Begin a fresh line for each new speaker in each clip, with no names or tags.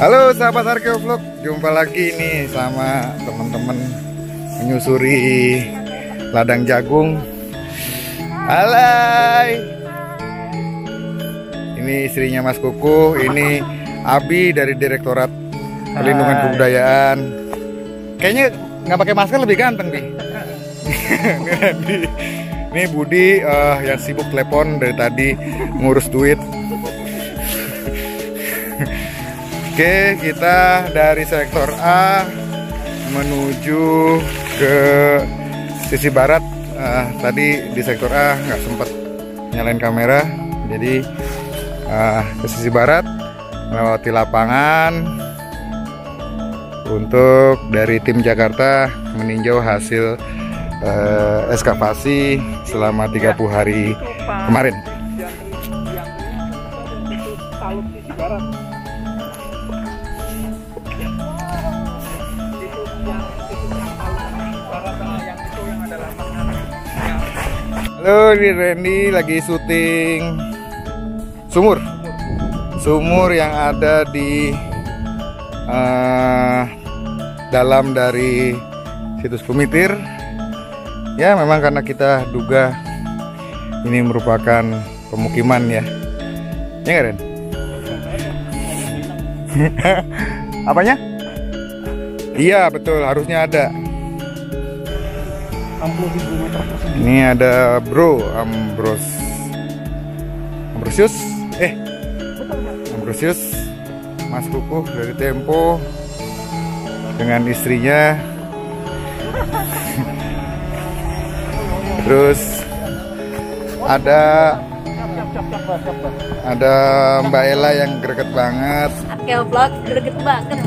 Halo sahabat Arkeo Vlog, jumpa lagi nih sama teman-teman menyusuri ladang jagung. Halai. Ini istrinya Mas Kuku, ini Abi dari Direktorat Perlindungan Kebudayaan. Kayaknya nggak pakai masker lebih ganteng nih. Ini Budi yang sibuk telepon dari tadi ngurus duit. Oke, kita dari sektor A menuju ke sisi barat. Tadi di sektor A nggak sempat nyalain kamera, jadi ke sisi barat melewati lapangan untuk dari tim Jakarta meninjau hasil ekskavasi selama 30 hari kemarin. Halo, ini Randy lagi syuting sumur yang ada di dalam dari situs Kumitir. Ya, memang karena kita duga ini merupakan pemukiman ya. Ya nggak, Ren? Apanya? Iya betul, harusnya ada. Ini ada Bro Ambrosius Mas Kuku dari Tempo dengan istrinya. Terus ada Mbak Ella yang greget banget.
Arkeo Vlog greget banget.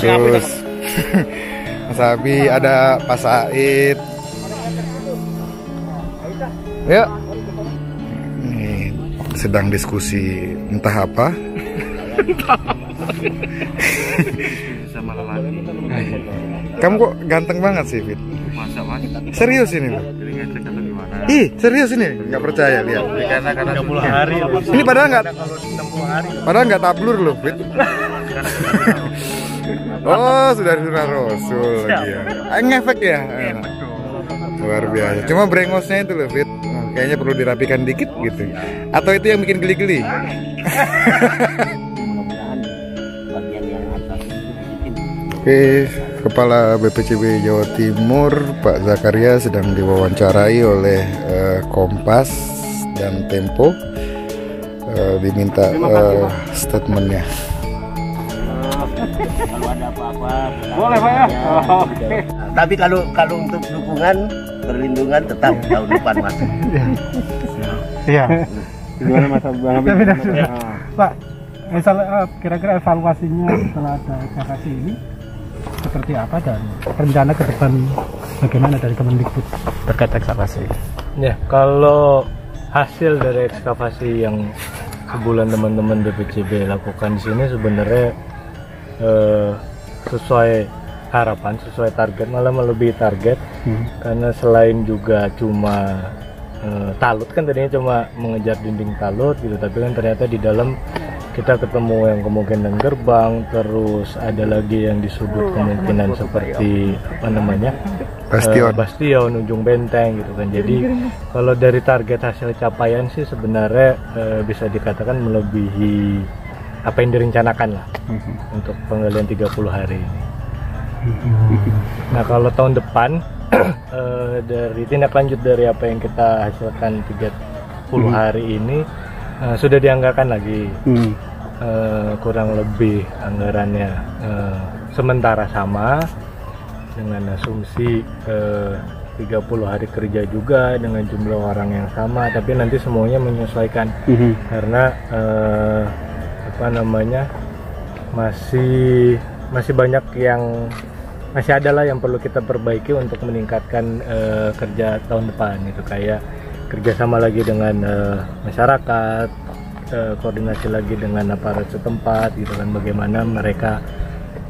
Terus Mas Abi, ada Pak Said. Yuk. Ini sedang diskusi entah apa.
Sama lelaki.
Kamu kok ganteng banget sih, Fit?
Masa mas?
Serius ini loh.
Jadi ngecek atau gimana?
Ih, serius ini? Nggak percaya, lihat.
Karena 30 hari.
Ini padahal nggak.
Kalau 60 hari.
Padahal nggak tablur loh, Fit. Oh, sudah sunah Rasul lagi ya. Ngefek ya? Luar biasa. Cuma brengosnya itu loh, Fit. Kayaknya perlu dirapikan dikit gitu. Atau itu yang bikin geli-geli? Oke, Kepala BPCB Jawa Timur Pak Zakaria sedang diwawancarai oleh Kompas dan Tempo. Diminta statementnya.
Kalau ada apa-apa
Boleh Pak ya?
Oke. Tapi kalau untuk dukungan perlindungan tetap tahun depan Mas.
Iya.
Gimana Mas Bang Abi?
Pak, kira-kira evaluasinya setelah ada ekskavasi ini seperti apa dan rencana ke depan bagaimana dari Kemendikbud terkait ekskavasi?
Ya, kalau hasil dari ekskavasi yang sebulan teman-teman BPCB lakukan di sini sebenarnya sesuai harapan, sesuai target, malah melebihi target. Karena selain juga cuma talut, kan tadinya cuma mengejar dinding talut gitu, tapi kan ternyata di dalam kita ketemu yang kemungkinan gerbang, terus ada lagi yang di sudut kemungkinan seperti apa namanya, bastion, ujung benteng gitu kan. Jadi kalau dari target hasil capaian sih sebenarnya bisa dikatakan melebihi apa yang direncanakan lah untuk penggalian 30 hari ini. Nah kalau tahun depan dari tindak lanjut dari apa yang kita hasilkan 30 hari ini sudah dianggarkan lagi. Kurang lebih anggarannya sementara sama dengan asumsi 30 hari kerja juga dengan jumlah orang yang sama, tapi nanti semuanya menyesuaikan karena apa namanya masih banyak yang masih ada lah yang perlu kita perbaiki untuk meningkatkan kerja tahun depan itu, kayak kerjasama lagi dengan masyarakat, koordinasi lagi dengan aparat setempat gitu kan, bagaimana mereka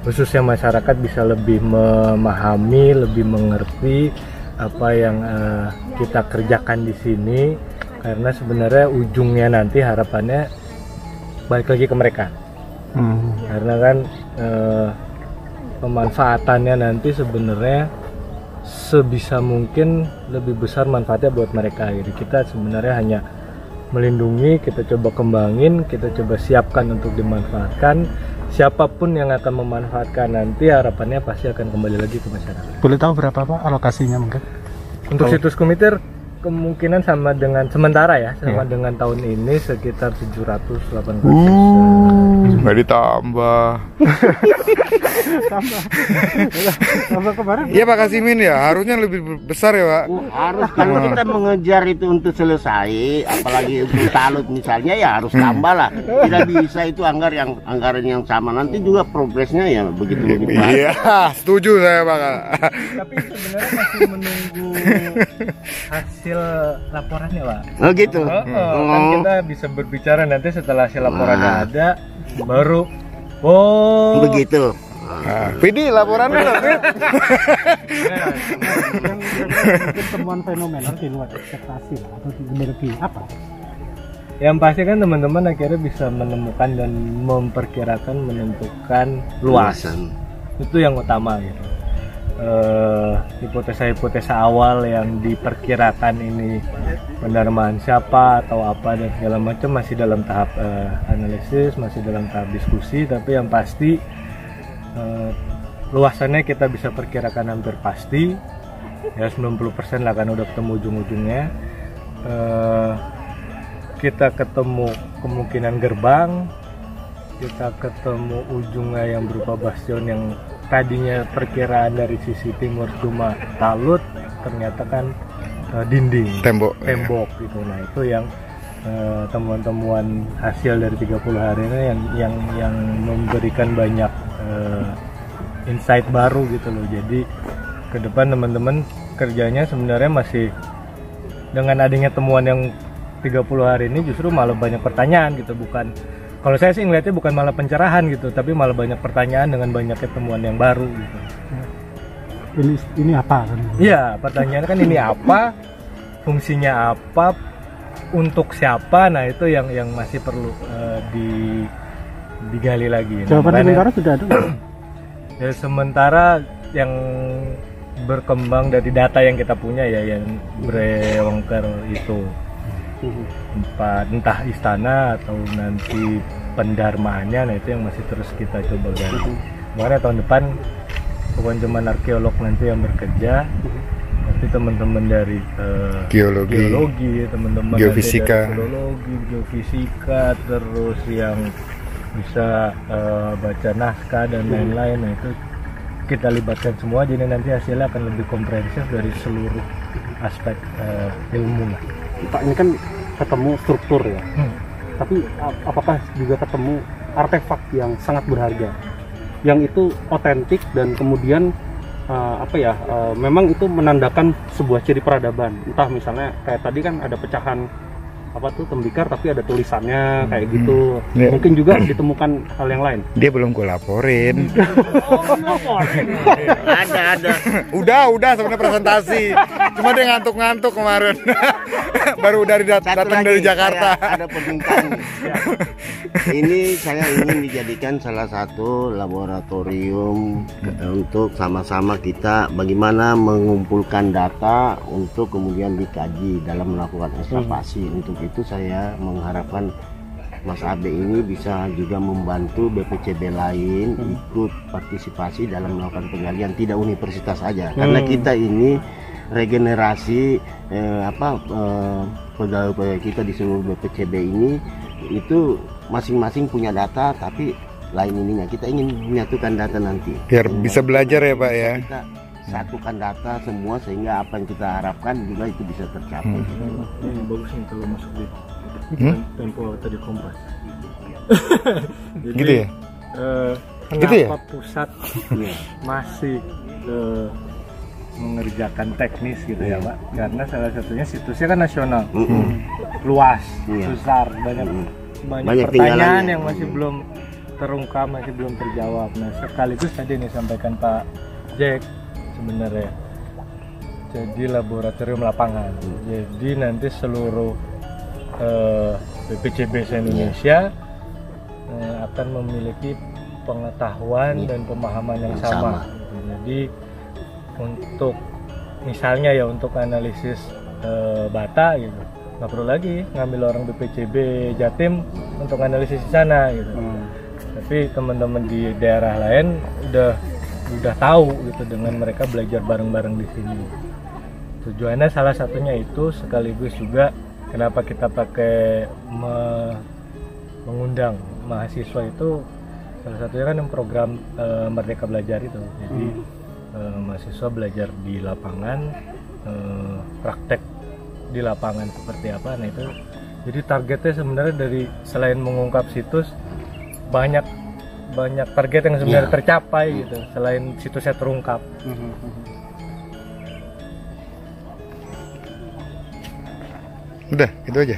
khususnya masyarakat bisa lebih memahami, lebih mengerti apa yang kita kerjakan di sini, karena sebenarnya ujungnya nanti harapannya balik lagi ke mereka. Karena kan pemanfaatannya nanti sebenarnya sebisa mungkin lebih besar manfaatnya buat mereka. Jadi kita sebenarnya hanya melindungi, kita coba kembangin, kita coba siapkan untuk dimanfaatkan. Siapapun yang akan memanfaatkan nanti harapannya pasti akan kembali lagi ke masyarakat.
Boleh tahu berapa Pak alokasinya mungkin?
Untuk situs Kumitir kemungkinan sama dengan sementara ya, sama dengan tahun ini sekitar 780.
Nggak ditambah.
Tambah kemarin.
Iya Pak Kasimin ya, harusnya lebih besar ya Pak.
Harus kalau kita mengejar itu untuk selesai, apalagi untuk talut misalnya ya harus tambah lah. Tidak bisa itu anggaran yang sama, nanti juga progresnya ya begitu.
Iya, setuju saya Pak.
Tapi sebenarnya masih menunggu hasil laporannya Pak.
Oh gitu.
Kan kita bisa berbicara nanti setelah hasil laporannya ada, baru oh
begitu.
Nah, Pidi laporannya loh, Pid.
Mungkin temuan fenomenal di luar ekspektasi atau di apa?
Yang pasti kan teman-teman akhirnya bisa menemukan dan memperkirakan, menentukan luasan. Itu yang utama gitu. Hipotesa-hipotesa awal yang diperkirakan ini pendarmaan siapa atau apa dan segala macam masih dalam tahap analisis, masih dalam tahap diskusi, tapi yang pasti luasannya kita bisa perkirakan hampir pasti ya 90% lah kan udah ketemu ujung-ujungnya. Kita ketemu kemungkinan gerbang, kita ketemu ujungnya yang berupa bastion yang tadinya perkiraan dari sisi timur cuma talut, ternyata kan dinding, tembok gitu. Nah itu yang temuan-temuan hasil dari 30 hari ini yang memberikan banyak insight baru gitu loh. Jadi ke depan teman-teman kerjanya sebenarnya masih dengan adanya temuan yang 30 hari ini justru malah banyak pertanyaan gitu, bukan, kalau saya sih ngeliatnya bukan malah pencerahan gitu, tapi malah banyak pertanyaan dengan banyaknya temuan yang baru gitu.
Ini apa kan?
Iya, pertanyaan kan ini apa, fungsinya apa, untuk siapa, nah itu yang masih perlu digali lagi.
Jawaban sementara sudah ada.
Ya sementara yang berkembang dari data yang kita punya ya, yang Brewangker itu entah istana atau nanti pendarmaannya, nah itu yang masih terus kita coba gali. Makanya tahun depan bukan cuma arkeolog nanti yang bekerja, tapi teman-teman dari geologi, teman-teman
geofisika,
dari filologi, geofisika, terus yang bisa baca naskah dan lain-lain, nah itu kita libatkan semua, jadi nanti hasilnya akan lebih komprehensif dari seluruh aspek ilmu lah.
Pak, ini kan ketemu struktur ya, tapi apakah juga ketemu artefak yang sangat berharga, yang itu otentik dan kemudian memang itu menandakan sebuah ciri peradaban. Entah misalnya kayak tadi kan ada pecahan tembikar tapi ada tulisannya kayak gitu. Mungkin juga ditemukan hal yang lain.
Dia belum gue laporin.
Ada.
Udah sebenarnya presentasi. Cuma dia ngantuk-ngantuk kemarin. Baru datang dari Jakarta.
Ada permintaan. Ini saya ingin dijadikan salah satu laboratorium untuk sama-sama kita bagaimana mengumpulkan data untuk kemudian dikaji dalam melakukan ekskavasi. Untuk itu saya mengharapkan Mas Abe ini bisa juga membantu BPCB lain ikut partisipasi dalam melakukan penggalian, tidak universitas saja, karena kita ini regenerasi pegawai kita di seluruh BPCB ini itu masing-masing punya data, tapi lain ininya kita ingin menyatukan data nanti
biar bisa belajar ya Pak ya.
Kita satukan data semua sehingga apa yang kita harapkan juga itu bisa tercapai.
Ini bagus nih kalau masuk di Tempo tadi Kompas. Jadi,
gitu ya?
Kenapa
gitu ya?
Pusat masih mengerjakan teknis gitu ya Pak? Karena salah satunya situsnya kan nasional, luas, besar, banyak pertanyaan yang masih belum terungkap, masih belum terjawab. Nah sekaligus tadi yang disampaikan Pak Jack sebenarnya jadi laboratorium lapangan. Jadi nanti seluruh BPCB se-Indonesia akan memiliki pengetahuan dan pemahaman yang sama. Jadi untuk misalnya ya untuk analisis bata gitu, nggak perlu lagi ngambil orang BPCB Jatim untuk analisis di sana gitu. Tapi teman-teman di daerah lain udah tahu gitu dengan mereka belajar bareng-bareng di sini. Tujuannya salah satunya itu, sekaligus juga kenapa kita pakai mengundang mahasiswa itu, salah satunya kan yang program Merdeka Belajar itu. Jadi mahasiswa belajar di lapangan, praktek di lapangan seperti apa. Nah itu jadi targetnya sebenarnya dari selain mengungkap situs, banyak target yang sebenarnya tercapai gitu selain situsnya terungkap.
Udah, itu aja.